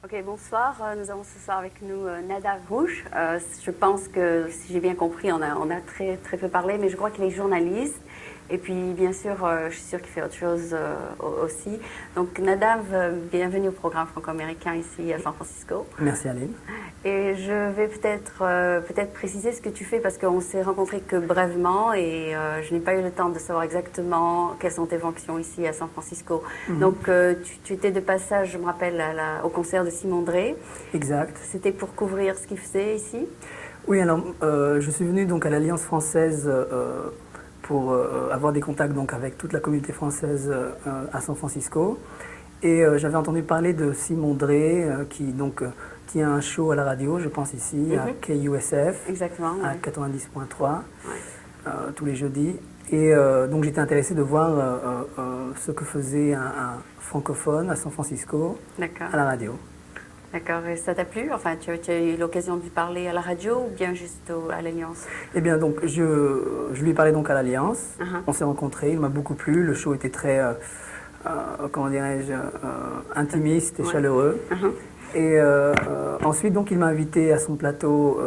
Ok, bonsoir. Nous avons ce soir avec nous Nadav Rouge. Je pense que, si j'ai bien compris, on a très, très peu parlé, mais je crois qu'il est journaliste. Et puis, bien sûr, je suis sûre qu'il fait autre chose aussi. Donc, Nadav, bienvenue au programme franco-américain ici à San Francisco. Merci Aline. Et je vais peut-être préciser ce que tu fais parce qu'on s'est rencontrés que brièvement et je n'ai pas eu le temps de savoir exactement quelles sont tes fonctions ici à San Francisco. Donc, tu étais de passage, je me rappelle, au concert de Simon Drey. Exact. C'était pour couvrir ce qu'il faisait ici? Oui, alors je suis venu donc à l'Alliance française pour avoir des contacts donc avec toute la communauté française à San Francisco. Et j'avais entendu parler de Simon Drey qui a un show à la radio, je pense ici, à KUSF, Exactement, à ouais. 90.3, Ouais. tous les jeudis. Et donc j'étais intéressé de voir ce que faisait un francophone à San Francisco D'accord. à la radio. D'accord. Et ça t'a plu? Enfin, tu as eu l'occasion de lui parler à la radio ou bien juste à l'Alliance? Eh bien, donc, je lui ai parlé donc à l'Alliance. On s'est rencontrés, il m'a beaucoup plu. Le show était très, comment dirais-je, intimiste et chaleureux. Et ensuite, donc, il m'a invité à son plateau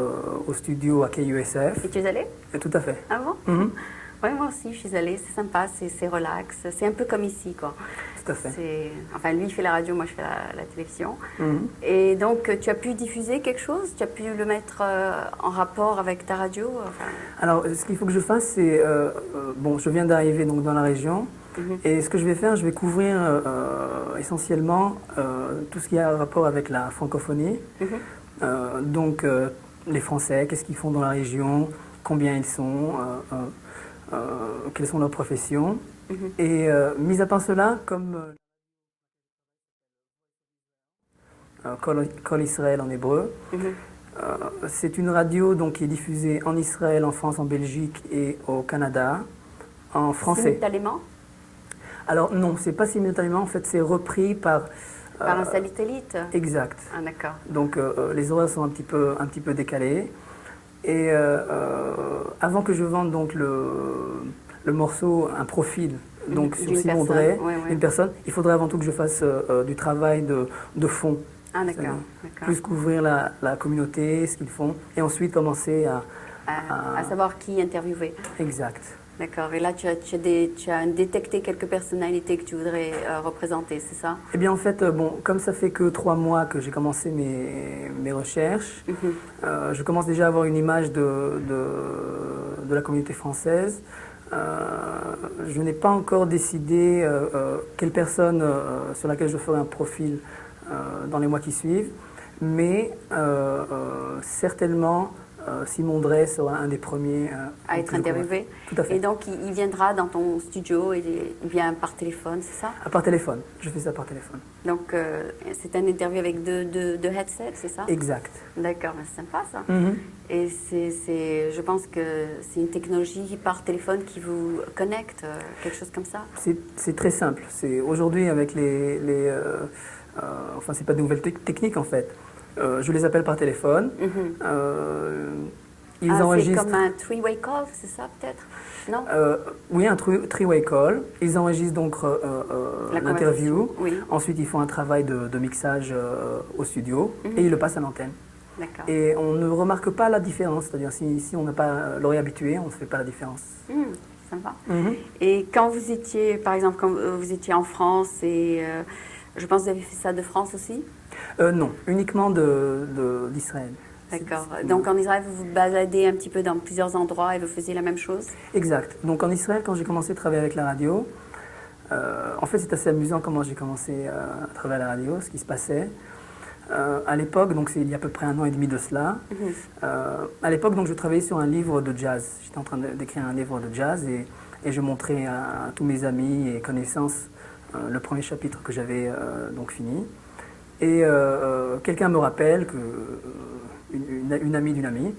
au studio à KUSF. Et tu es allé? Et tout à fait. Ah bon? Oui, moi aussi, je suis allée. C'est sympa, c'est relax. C'est un peu comme ici, quoi. Tout à fait. Enfin, lui, il fait la radio, moi, je fais la télévision. Et donc, tu as pu diffuser quelque chose? Tu as pu le mettre en rapport avec ta radio? Enfin... Alors, ce qu'il faut que je fasse, c'est... bon, je viens d'arriver donc dans la région. Et ce que je vais faire, je vais couvrir essentiellement tout ce qui a rapport avec la francophonie. Donc, les Français, qu'est-ce qu'ils font dans la région, combien ils sont, quelles sont leurs professions. Et mis à part cela, comme Kol Israël en hébreu, c'est une radio donc, qui est diffusée en Israël, en France, en Belgique et au Canada, en français. Simultanément? Alors non, c'est pas simultanément, en fait c'est repris par... Par un satellite? Exact. Ah, d'accord. Donc les horaires sont un petit peu décalés. Et avant que je vende donc le morceau, un profil, donc sur Simon Drey, une personne, il faudrait avant tout que je fasse du travail de fond. Ah, d'accord. Plus couvrir la communauté, ce qu'ils font, et ensuite commencer à savoir qui interviewer. Exact. D'accord. Et là, tu as détecté quelques personnalités que tu voudrais représenter, c'est ça? Eh bien, en fait, bon, comme ça fait que 3 mois que j'ai commencé mes recherches, je commence déjà à avoir une image de la communauté française. Je n'ai pas encore décidé quelle personne sur laquelle je ferai un profil dans les mois qui suivent, mais certainement Simon Drey sera un des premiers à être interviewé. Tout à fait. Et donc il viendra dans ton studio, il vient par téléphone, c'est ça? Par téléphone, je fais ça par téléphone. Donc c'est un interview avec deux headsets, c'est ça? Exact. D'accord, c'est sympa ça. Et je pense que c'est une technologie par téléphone qui vous connecte, quelque chose comme ça? C'est très simple. Aujourd'hui avec enfin c'est pas de nouvelles techniques en fait. Je les appelle par téléphone. Ils enregistrent. C'est comme un three-way call, c'est ça peut-être? Non? Oui, un three-way call. Ils enregistrent donc l'interview. Oui. Ensuite, ils font un travail de mixage au studio et ils le passent à l'antenne. D'accord. Et on ne remarque pas la différence. C'est-à-dire si on n'a pas l'oreille habituée, on ne fait pas la différence. Sympa. Et quand vous étiez, par exemple, quand vous étiez en France et je pense que vous avez fait ça de France aussi? Non, uniquement d'Israël. D'accord. Donc en Israël, vous vous baladez un petit peu dans plusieurs endroits et vous faisiez la même chose? Exact. Donc en Israël, quand j'ai commencé à travailler avec la radio, en fait c'est assez amusant comment j'ai commencé à travailler à la radio, ce qui se passait. À l'époque, donc c'est il y a à peu près 1 an et demi de cela, à l'époque donc je travaillais sur un livre de jazz. J'étais en train d'écrire un livre de jazz et je montrais à tous mes amis et connaissances le premier chapitre que j'avais donc fini. Et quelqu'un me rappelle, une amie d'une amie,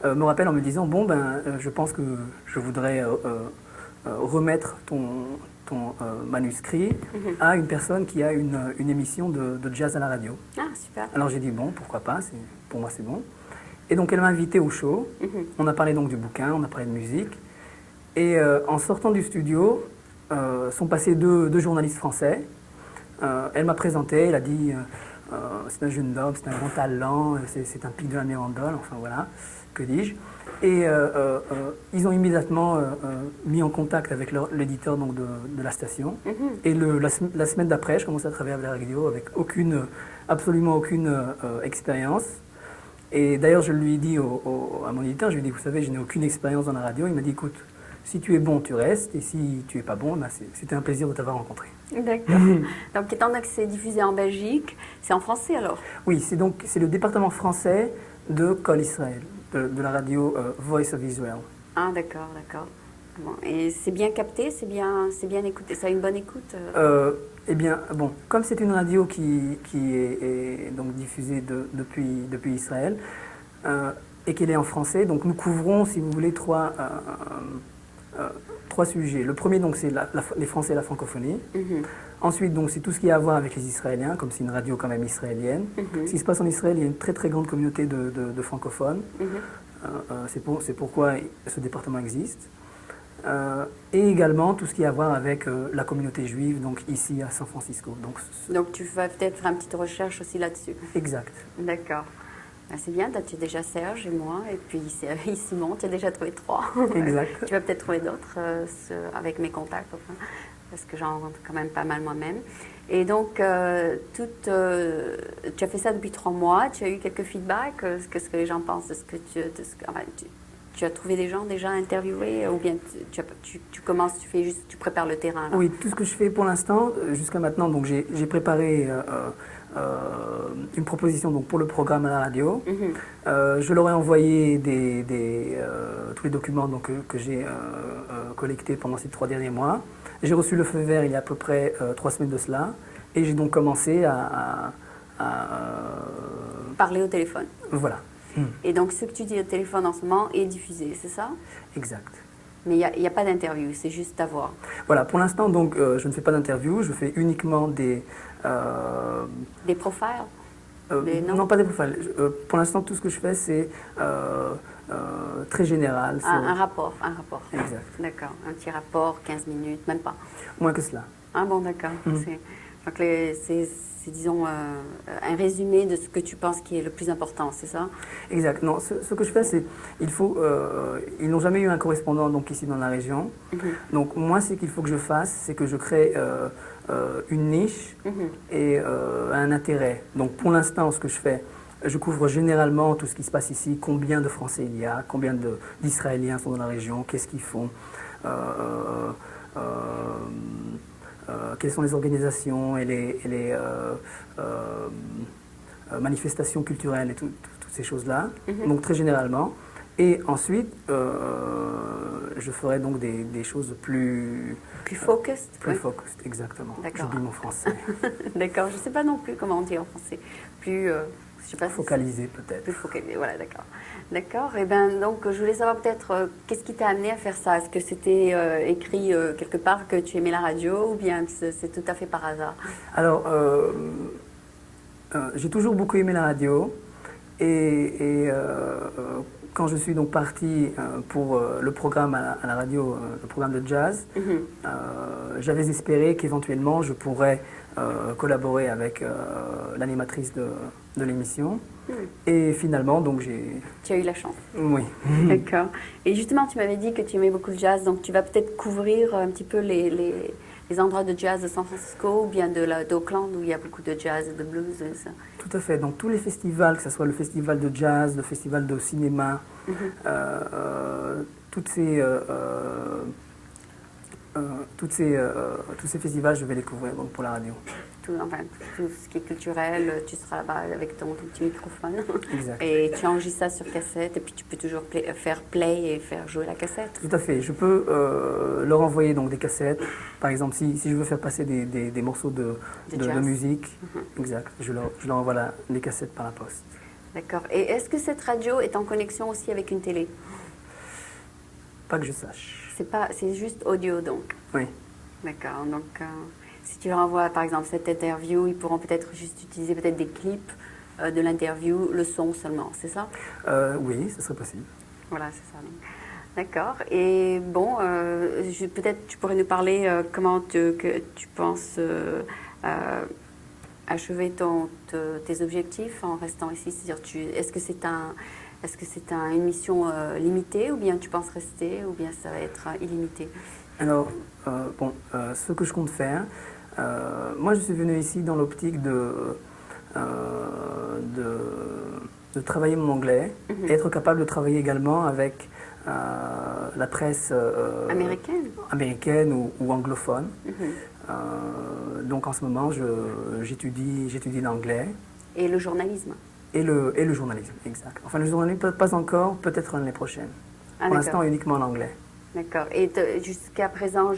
me rappelle en me disant « Bon, je pense que je voudrais remettre ton manuscrit à une personne qui a une émission de jazz à la radio. » Ah, super. Alors j'ai dit « Bon, pourquoi pas, pour moi c'est bon. » Et donc elle m'a invité au show. On a parlé donc du bouquin, on a parlé de musique. Et en sortant du studio, sont passés deux journalistes français. Elle m'a présenté, elle a dit c'est un jeune homme, c'est un grand talent, c'est un pic de la mérandole, enfin voilà, que dis-je. Et ils ont immédiatement mis en contact avec l'éditeur donc, de la station. Et la semaine d'après, je commençais à travailler avec la radio avec absolument aucune expérience. Et d'ailleurs, je lui ai dit à mon éditeur, je lui ai dit, vous savez, je n'ai aucune expérience dans la radio. Il m'a dit, écoute, si tu es bon, tu restes, et si tu es pas bon, ben c'était un plaisir de t'avoir rencontré. D'accord. Donc, étant donné que c'est diffusé en Belgique, c'est en français alors? Oui, c'est le département français de Kol Israël, de la radio Voice of Israel. Ah, d'accord, d'accord. Bon. Et c'est bien capté, c'est bien écouté, ça a une bonne écoute? Eh bien, bon, comme c'est une radio qui est donc diffusée depuis Israël et qu'elle est en français, donc nous couvrons, si vous voulez, trois sujets. Le premier, donc, c'est les Français et la francophonie. Ensuite, donc, c'est tout ce qui a à voir avec les Israéliens, comme c'est une radio quand même israélienne. Ce qui se passe en Israël, il y a une très très grande communauté de francophones. C'est pourquoi ce département existe. Et également tout ce qui a à voir avec la communauté juive, donc ici à San Francisco. Donc tu vas peut-être faire une petite recherche aussi là-dessus. Exact. D'accord. Ben, c'est bien, tu as déjà Serge et moi, et puis Simon, tu as déjà trouvé 3. Exact. Tu vas peut-être trouver d'autres avec mes contacts, enfin, parce que j'en rencontre quand même pas mal moi-même. Et donc, tu as fait ça depuis 3 mois, tu as eu quelques feedbacks, qu'est-ce que les gens pensent de ce que tu as trouvé des gens déjà interviewés, ou bien tu commences, tu prépares le terrain là? Oui, tout ce que je fais pour l'instant, jusqu'à maintenant, donc j'ai préparé une proposition donc, pour le programme à la radio. Je leur ai envoyé tous les documents donc, que j'ai collectés pendant ces 3 derniers mois. J'ai reçu le feu vert il y a à peu près 3 semaines de cela, et j'ai donc commencé à parler au téléphone. Voilà. Et donc, ce que tu dis au téléphone en ce moment est diffusé, c'est ça? Exact. Mais il n'y a pas d'interview, c'est juste ta voix. Voilà, pour l'instant, donc, je ne fais pas d'interview, je fais uniquement des profiles? Non, pas des profiles. Pour l'instant, tout ce que je fais, c'est très général. Un rapport. Exact. D'accord, un petit rapport, 15 minutes, même pas. Moins que cela. Ah bon, d'accord. Donc, c'est disons, un résumé de ce que tu penses qui est le plus important, c'est ça? Exact. Non, ce que je fais, c'est ils n'ont jamais eu un correspondant donc, ici dans la région. Donc, moi, ce qu'il faut que je fasse, c'est que je crée une niche et un intérêt. Donc, pour l'instant, ce que je fais, je couvre généralement tout ce qui se passe ici, combien de Français il y a, combien d'Israéliens sont dans la région, qu'est-ce qu'ils font. Quelles sont les organisations et les manifestations culturelles et toutes ces choses-là, donc très généralement. Et ensuite, je ferai donc des choses plus... Plus focused? Plus focused, exactement. J'oublie mon français. D'accord, je ne sais pas non plus comment on dit en français. Plus... je sais pas focalisé peut-être. Plus focalisé, voilà, d'accord. D'accord, et bien donc je voulais savoir peut-être qu'est-ce qui t'a amené à faire ça? Est-ce que c'était écrit quelque part que tu aimais la radio, ou bien c'est tout à fait par hasard? Alors, j'ai toujours beaucoup aimé la radio, et quand je suis donc parti pour le programme à la radio, le programme de jazz, j'avais espéré qu'éventuellement je pourrais collaborer avec l'animatrice de l'émission. Et finalement, donc Tu as eu la chance. Oui. D'accord. Et justement, tu m'avais dit que tu aimais beaucoup le jazz, donc tu vas peut-être couvrir un petit peu les endroits de jazz de San Francisco, ou bien d'Oakland, où il y a beaucoup de jazz et de blues et ça. Tout à fait. Donc tous les festivals, que ce soit le festival de jazz, le festival de cinéma, tous ces festivals, je vais les couvrir donc, pour la radio. Tout ce qui est culturel, tu seras là-bas avec ton petit microphone. Exact. Et tu enregistres ça sur cassette, et puis tu peux toujours faire play et faire jouer la cassette. Tout à fait. Je peux leur envoyer donc, des cassettes. Par exemple, si je veux faire passer des morceaux de musique, exact, je leur envoie les cassettes par la poste. D'accord. Et est-ce que cette radio est en connexion aussi avec une télé? Pas que je sache. C'est juste audio, donc? Oui. D'accord. Donc... si tu leur envoies, par exemple, cette interview, ils pourront peut-être juste utiliser peut-être des clips de l'interview, le son seulement, c'est ça? Oui, ce serait possible. Voilà, c'est ça. D'accord. Et bon, peut-être tu pourrais nous parler comment que tu penses achever tes objectifs en restant ici? C'est-à-dire, est-ce que c'est une mission limitée ou bien tu penses rester ou bien ça va être illimité? Alors, ce que je compte faire, moi je suis venu ici dans l'optique de travailler mon anglais et être capable de travailler également avec la presse américaine ou anglophone. Donc en ce moment, j'étudie l'anglais. Et le journalisme. Et le journalisme, exact. Enfin, le journalisme, pas encore, peut-être l'année prochaine. Pour l'instant, uniquement l'anglais. D'accord. Et jusqu'à présent,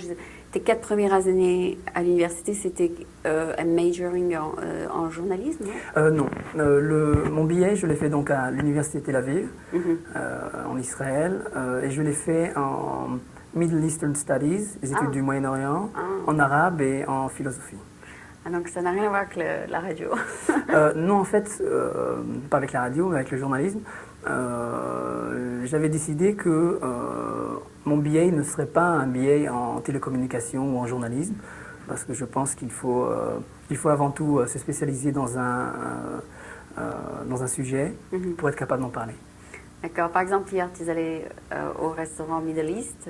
tes 4 premières années à l'université, c'était un majoring en journalisme? Non. Mon billet, je l'ai fait donc à l'université Tel Aviv, en Israël, et je l'ai fait en Middle Eastern Studies, les études du Moyen-Orient, en arabe et en philosophie. Ah, donc ça n'a rien à voir avec la radio? Non, en fait, pas avec la radio, mais avec le journalisme. J'avais décidé que mon billet ne serait pas un billet en télécommunication ou en journalisme, parce que je pense qu'il faut avant tout se spécialiser dans un sujet pour être capable d'en parler. D'accord. Par exemple, hier, tu es allé au restaurant Middle East.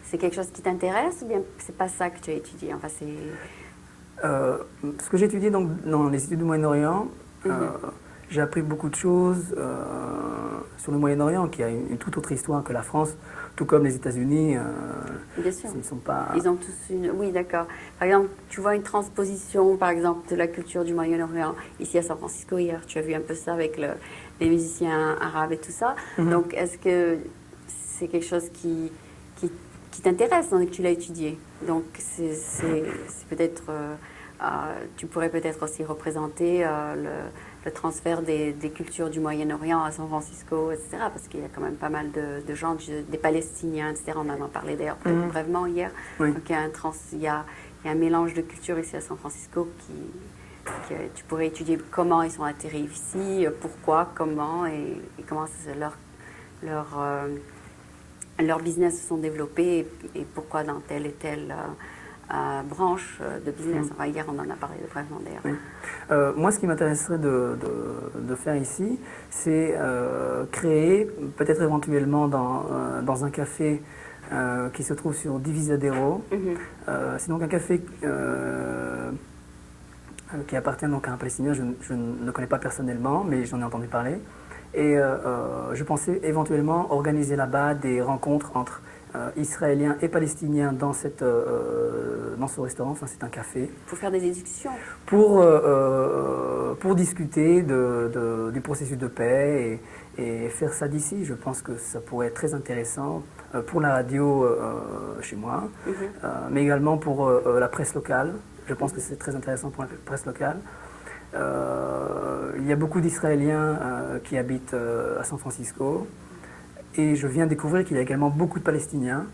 C'est quelque chose qui t'intéresse ou bien c'est pas ça que tu as étudié? Enfin, ce que j'ai étudié dans les études du Moyen-Orient, j'ai appris beaucoup de choses sur le Moyen-Orient, qui a une toute autre histoire que la France, tout comme les États-Unis. Bien sûr. Ils sont pas... Ils ont tous une... Oui, d'accord. Par exemple, tu vois une transposition, par exemple, de la culture du Moyen-Orient ici à San Francisco hier. Tu as vu un peu ça avec les musiciens arabes et tout ça. Donc, est-ce que c'est quelque chose qui t'intéresse, donc tu l'as étudié? Donc, c'est peut-être... tu pourrais peut-être aussi représenter le transfert des cultures du Moyen-Orient à San Francisco, etc. Parce qu'il y a quand même pas mal de gens, des Palestiniens, etc. On en a parlé d'ailleurs brièvement hier. Oui. Donc il y a un mélange de cultures ici à San Francisco que tu pourrais étudier comment ils sont atterris ici, pourquoi, comment et comment leur business se sont développés et pourquoi dans telle et telle branche de business. Enfin, hier, on en a parlé vraiment d'ailleurs. Oui. Moi, ce qui m'intéresserait de faire ici, c'est créer, peut-être éventuellement dans un café qui se trouve sur Divisadero. C'est donc un café qui appartient donc à un Palestinien. Je ne le connais pas personnellement, mais j'en ai entendu parler. Et je pensais éventuellement organiser là-bas des rencontres entre Israéliens et Palestiniens dans ce restaurant. Enfin, c'est un café. Pour faire des discussions. Pour discuter du processus de paix et faire ça d'ici. Je pense que ça pourrait être très intéressant pour la radio chez moi, mais également pour la presse locale. Je pense que c'est très intéressant pour la presse locale. Il y a beaucoup d'Israéliens qui habitent à San Francisco et je viens découvrir qu'il y a également beaucoup de Palestiniens.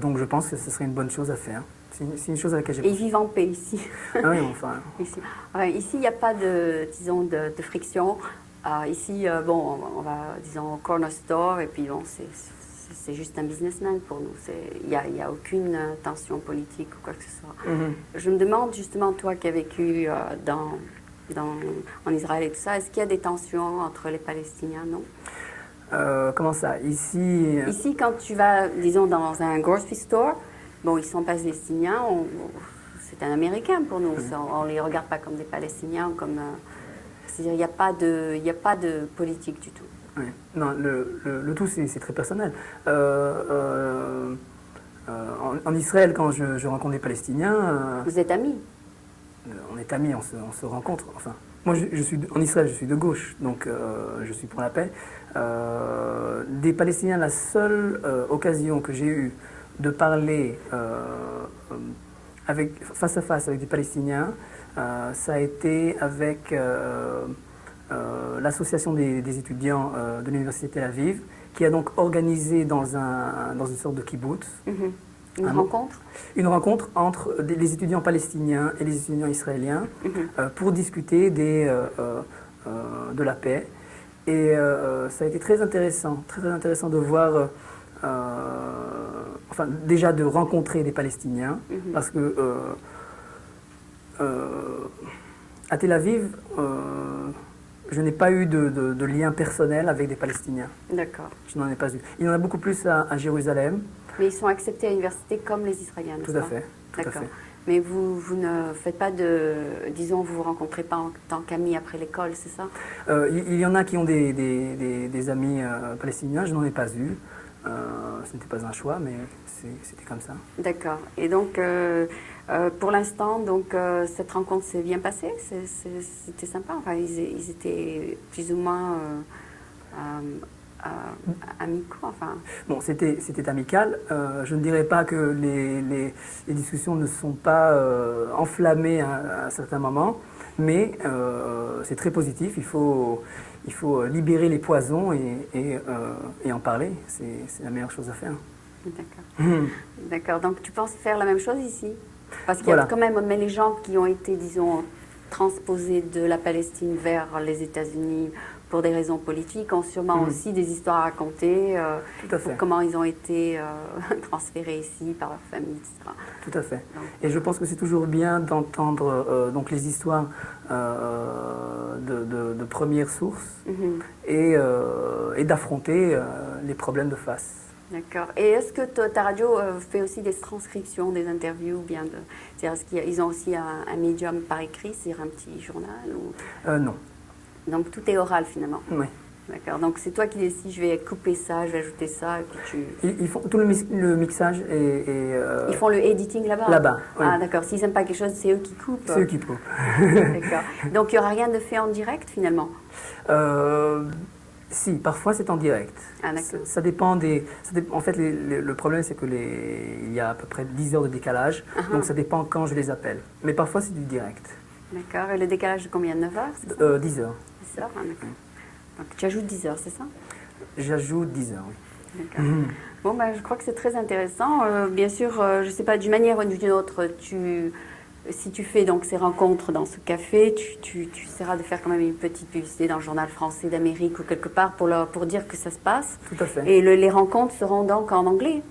Donc je pense que ce serait une bonne chose à faire. C'est une chose à laquelle j'ai pensé. Et ils vivent en paix ici. Ah oui, enfin. Ici, il n'y a pas de friction. Ici, bon, on va, disons, au corner store et puis bon, c'est juste un businessman pour nous. Il n'y a aucune tension politique ou quoi que ce soit. Je me demande justement, toi qui as vécu en Israël et tout ça, est-ce qu'il y a des tensions entre les Palestiniens, non? Comment ça? Ici, quand tu vas, disons, dans un grocery store, bon, ils sont palestiniens, c'est un Américain pour nous. On ne les regarde pas comme des Palestiniens, comme... c'est-à-dire, il n'y a pas de politique du tout. Oui. Non, le tout, c'est très personnel. En Israël, quand je rencontre des Palestiniens... Vous êtes amis? On est amis, on se rencontre. Enfin, moi, en Israël, je suis de gauche, donc je suis pour la paix. Des Palestiniens, la seule occasion que j'ai eue de parler face à face avec des Palestiniens, ça a été avec l'association des étudiants de l'université Tel Aviv, qui a donc organisé dans une sorte de kibbutz. Une rencontre entre les étudiants palestiniens et les étudiants israéliens pour discuter de la paix. Et ça a été très intéressant de voir, enfin déjà de rencontrer des Palestiniens, parce que À Tel Aviv, je n'ai pas eu de lien personnel avec des Palestiniens. D'accord. Je n'en ai pas eu. Il y en a beaucoup plus à Jérusalem. Mais ils sont acceptés à l'université comme les Israéliens, n'est-ce Tout à pas? fait. Tout à D'accord. fait. Mais vous ne faites pas disons, vous vous rencontrez pas en tant qu'amis après l'école, c'est ça? Il y en a qui ont des amis palestiniens, je n'en ai pas eu. Ce n'était pas un choix, mais c'était comme ça. D'accord. Et donc, pour l'instant, donc cette rencontre s'est bien passée. C'était sympa. Enfin, ils étaient plus ou moins amicaux. Enfin. Bon, c'était amical. Je ne dirais pas que les discussions ne sont pas enflammées à certains moments, mais c'est très positif. Il faut libérer les poisons et en parler. C'est la meilleure chose à faire. D'accord. D'accord. Donc, tu penses faire la même chose ici? Parce qu'il y a Voilà. quand même les gens qui ont été, disons, transposés de la Palestine vers les États-Unis pour des raisons politiques ont sûrement aussi des histoires à raconter. Tout à fait. Comment ils ont été transférés ici par leur famille, etc. Tout à fait. Donc, Et je pense que c'est toujours bien d'entendre donc les histoires de première source et d'affronter les problèmes de face. d'accord. Et est-ce que ta radio fait aussi des transcriptions des interviews ou bien c'est-à-dire, est-ce qu'ils ont aussi un médium par écrit, c'est-à-dire un petit journal ou... Non. Donc tout est oral finalement. Oui. D'accord. Donc c'est toi qui décides, je vais couper ça, je vais ajouter ça, et puis tu... Ils font tout le mixage et Ils font le editing là-bas? Là-bas, oui. Ah d'accord. S'ils n'aiment pas quelque chose, c'est eux qui coupent? c'est eux qui coupent. D'accord. Donc il n'y aura rien de fait en direct finalement? Si, parfois c'est en direct. Ah d'accord. Ça dépend des... en fait, le problème, c'est il y a à peu près 10 heures de décalage, donc ça dépend quand je les appelle. Mais parfois, c'est du direct. D'accord. Et le décalage de combien? 9 heures, c'est ça? 10 heures. 10 heures, ah, d'accord. Donc tu ajoutes 10 heures, c'est ça? J'ajoute 10 heures, oui. D'accord. Bon, ben, je crois que c'est très intéressant. Bien sûr, je ne sais pas, d'une manière ou d'une autre, si tu fais donc ces rencontres dans ce café, tu essaieras de faire quand même une petite publicité dans le journal français d'Amérique ou quelque part pour dire que ça se passe. Tout à fait. Et les rencontres seront donc en anglais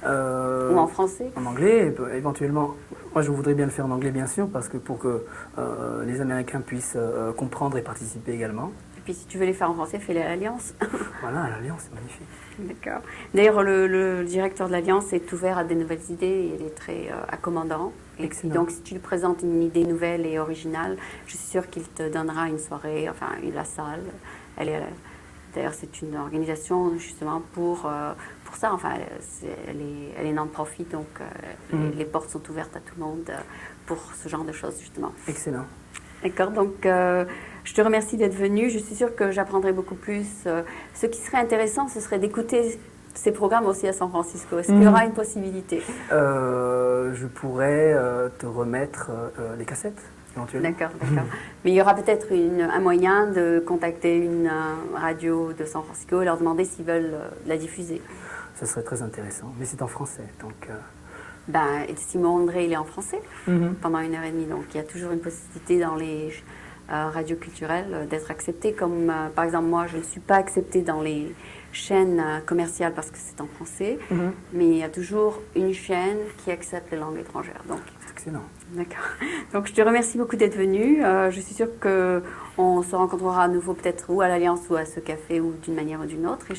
ou en français? En anglais, éventuellement. Moi, je voudrais bien le faire en anglais, bien sûr, parce que pour que les Américains puissent comprendre et participer également. Et puis si tu veux les faire en français, fais-les à l'Alliance. Voilà, l'Alliance, c'est magnifique. D'accord. D'ailleurs, le directeur de l'Alliance est ouvert à des nouvelles idées, il est très accommodant. Et Excellent. donc, si tu lui présentes une idée nouvelle et originale, je suis sûre qu'il te donnera une soirée, enfin, la salle. D'ailleurs, c'est une organisation justement pour ça. Enfin, elle est non-profit, donc les portes sont ouvertes à tout le monde pour ce genre de choses, justement. Excellent. D'accord, donc je te remercie d'être venu. Je suis sûre que j'apprendrai beaucoup plus. Ce qui serait intéressant, ce serait d'écouter ces programmes aussi à San Francisco. Est-ce qu'il y aura une possibilité? Je pourrais te remettre les cassettes, éventuellement. D'accord, d'accord. Mais il y aura peut-être un moyen de contacter une radio de San Francisco et leur demander s'ils veulent la diffuser. Ce serait très intéressant, mais c'est en français, donc... Simon André, il est en français pendant 1h30, donc il y a toujours une possibilité dans les radios culturelles d'être accepté. Comme par exemple, moi, je ne suis pas acceptée dans les chaînes commerciales parce que c'est en français, mais il y a toujours une chaîne qui accepte les langues étrangères. Donc, C'est excellent. d'accord. Donc, je te remercie beaucoup d'être venu. Je suis sûre qu'on se rencontrera à nouveau peut-être ou à l'Alliance ou à ce café ou d'une manière ou d'une autre. Et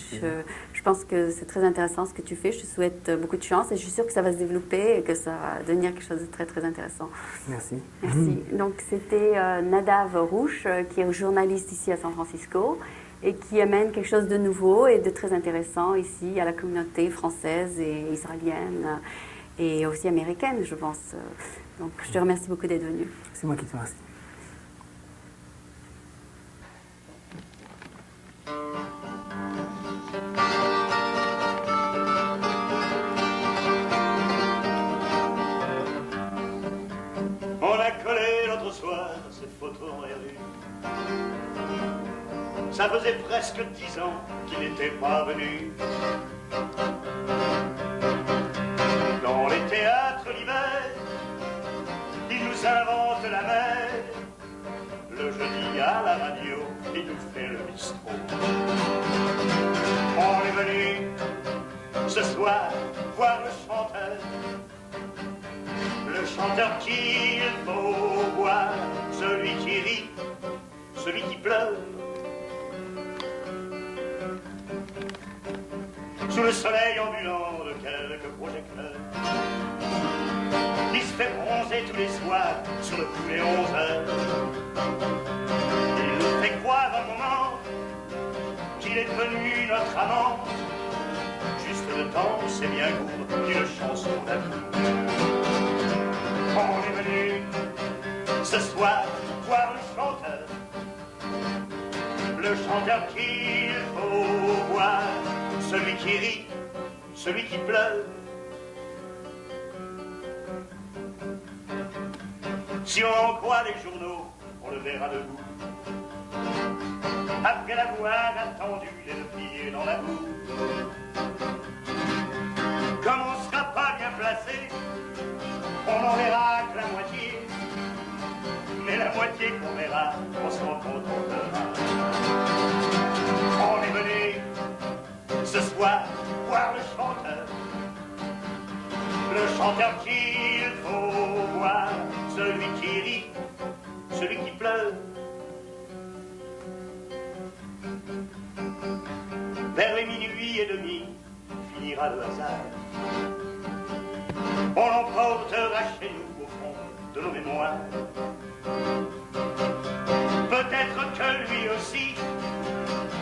je pense que c'est très intéressant ce que tu fais. Je te souhaite beaucoup de chance et je suis sûre que ça va se développer et que ça va devenir quelque chose de très, très intéressant. Merci. Merci. Donc, c'était Nadav Rouch, qui est journaliste ici à San Francisco et qui amène quelque chose de nouveau et de très intéressant ici à la communauté française et israélienne et aussi américaine, je pense. Donc, je te remercie beaucoup d'être venu. C'est moi qui te remercie. On a collé l'autre soir cette photo en revue. Ça faisait presque 10 ans qu'il n'était pas venu. Dans les théâtres l'hiver, il nous invente la mer. Le jeudi à la radio, il nous fait le bistrot. On est venu ce soir voir le chanteur. Le chanteur qu'il faut voir, celui qui rit, celui qui pleure. Sous le soleil ambulant de quelques projecteurs, qui se fait bronzer tous les soirs sur le coup des 11 heures. Il nous fait croire un moment qu'il est devenu notre amant, juste le temps, c'est bien court, d'une chanson d'amour. On est venu ce soir voir le chanteur qu'il faut voir, celui qui rit, celui qui pleure. Si on croit les journaux, on le verra debout, après l'avoir attendu les deux pieds dans la boue. Comme on sera pas bien placé, on n'en verra que la moitié, mais la moitié qu'on verra, on se rend compte, on verra. On est venu ce soir voir le chanteur qu'il faut voir, celui qui rit, celui qui pleure. Vers les minuit et demi, finira le hasard. On l'emportera chez nous au fond de nos mémoires. Peut-être que lui aussi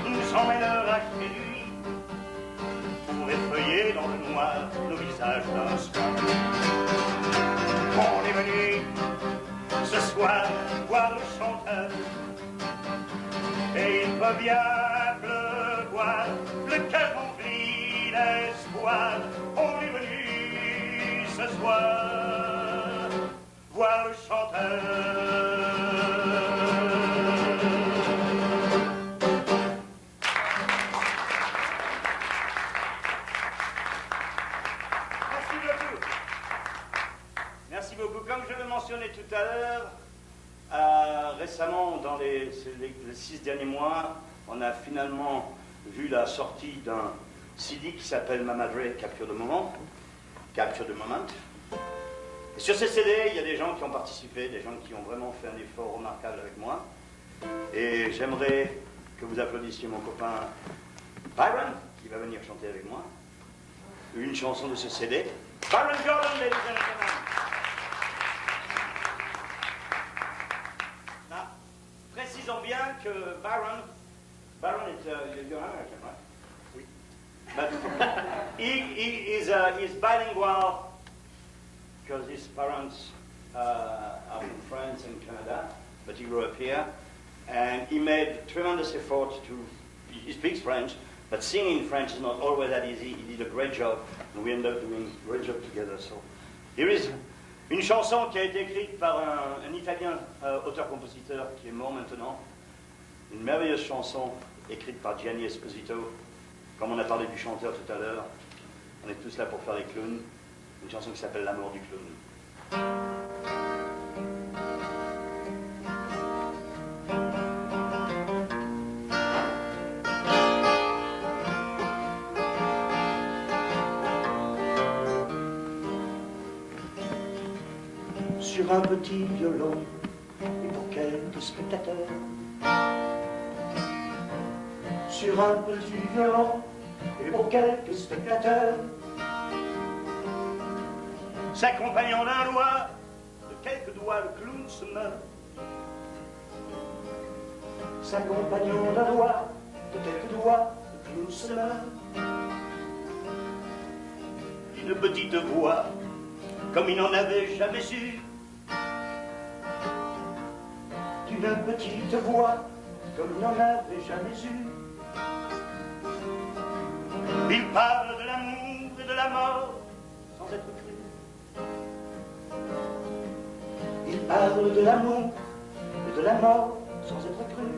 nous emmènera chez lui pour effeuiller dans le noir nos visages d'un soir. On est venu ce soir voir le chanteur, et il peut bien pleuvoir, le cœur rempli d'espoir. On est venu ce soir voir le chanteur. Merci beaucoup. Comme je le mentionnais tout à l'heure, récemment, dans les 6 derniers mois, on a finalement vu la sortie d'un CD qui s'appelle Mama Dre Capture the Moment. Et sur ce CD, il y a des gens qui ont participé, des gens qui ont vraiment fait un effort remarquable avec moi. Et j'aimerais que vous applaudissiez mon copain Byron, qui va venir chanter avec moi une chanson de ce CD. Byron Jordan, ladies and gentlemen. Précisons bien que Byron est you're American, right? Oui. But he's bilingual because his parents are from France and Canada, but he grew up here, and he made tremendous effort he speaks French, but singing French is not always that easy. He did a great job, and we ended up doing a great job together. So here is une chanson qui a été écrite par un Italien auteur-compositeur qui est mort maintenant. Une merveilleuse chanson écrite par Gianni Esposito. Comme on a parlé du chanteur tout à l'heure, on est tous là pour faire les clowns. Une chanson qui s'appelle L'amour du clown. Sur un petit violon, et pour quelques spectateurs. Sur un petit violon, et pour quelques spectateurs. S'accompagnant d'un doigt, de quelques doigts, le clown se meurt. S'accompagnant d'un doigt, de quelques doigts, le clown se meurt. Une petite voix, comme il n'en avait jamais eu. D'une petite voix, comme il n'en avait jamais eu. Il parle de l'amour et de la mort, sans être cru. Il parle de l'amour et de la mort, sans être cru.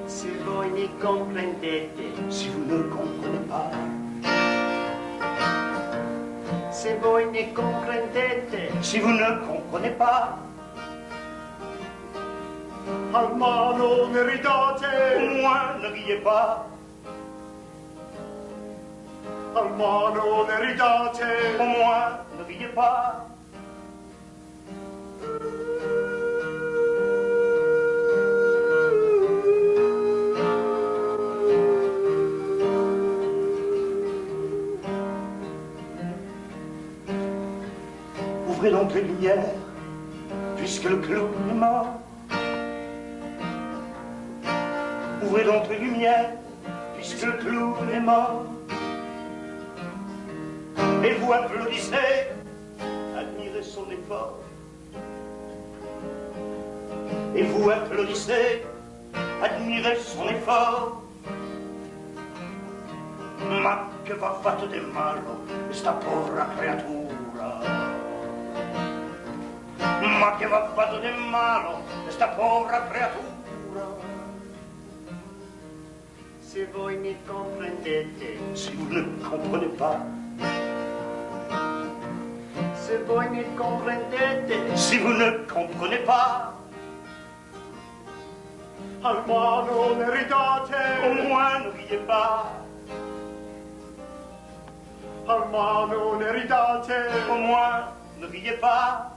Se voi mi comprendete, Si vous ne comprenez pas, se voi mi comprendete, si vous ne comprenez pas, almeno ne ridate, au moins ne riez pas. Alma non ridate. Au moins, ne riez pas. Ouvrez donc les lumières, puisque le clown est mort. Ouvrez donc les lumières, puisque le clown est mort. Et vous applaudissez, admirez son effort. Et vous applaudissez, admirez son effort. Ma che va fatto di malo questa povera creatura. Ma che va fatto di malo questa povera creatura. Se voi ne comprendete, Si vous ne comprenez pas, se voi ne comprendete, si vous ne comprenez pas, Alma non au ridate. moins ne riez pas, Alma non ridate. au moins ne riez pas.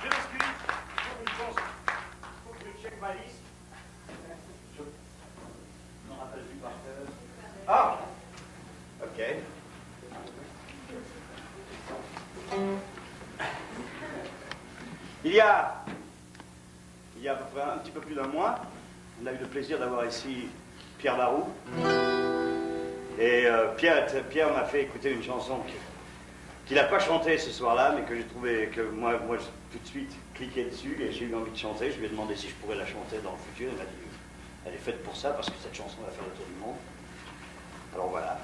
Je m'excuse, pour une chose, il faut que je check ma liste. Je m'en rappelle plus par cœur. Ah, ok. Il y a à peu près un petit peu plus d'un mois, on a eu le plaisir d'avoir ici Pierre Barou. Et Pierre m'a fait écouter une chanson qu'il n'a pas chantée ce soir-là, mais que j'ai trouvé que moi j'ai tout de suite cliqué dessus et j'ai eu envie de chanter. Je lui ai demandé si je pourrais la chanter dans le futur. Il m'a dit elle est faite pour ça parce que cette chanson va faire le tour du monde. Alors voilà.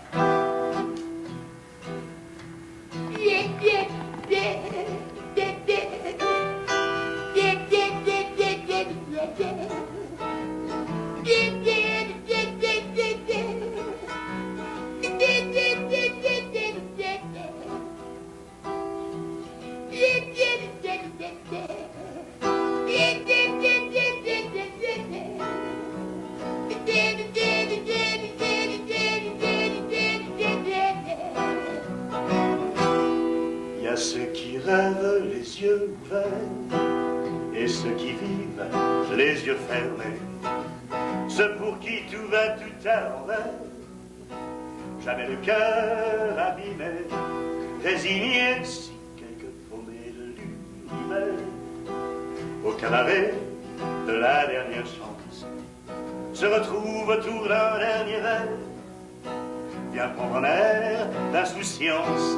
Il y a ceux qui rêvent les yeux ouverts et ceux qui vivent les yeux fermés. Ceux pour qui tout va tout à l'envers, jamais le cœur abîmé, résigné si quelques paumés de l'univers, au cabaret de la dernière chance, se retrouvent autour d'un dernier verre, vient prendre un air d'insouciance.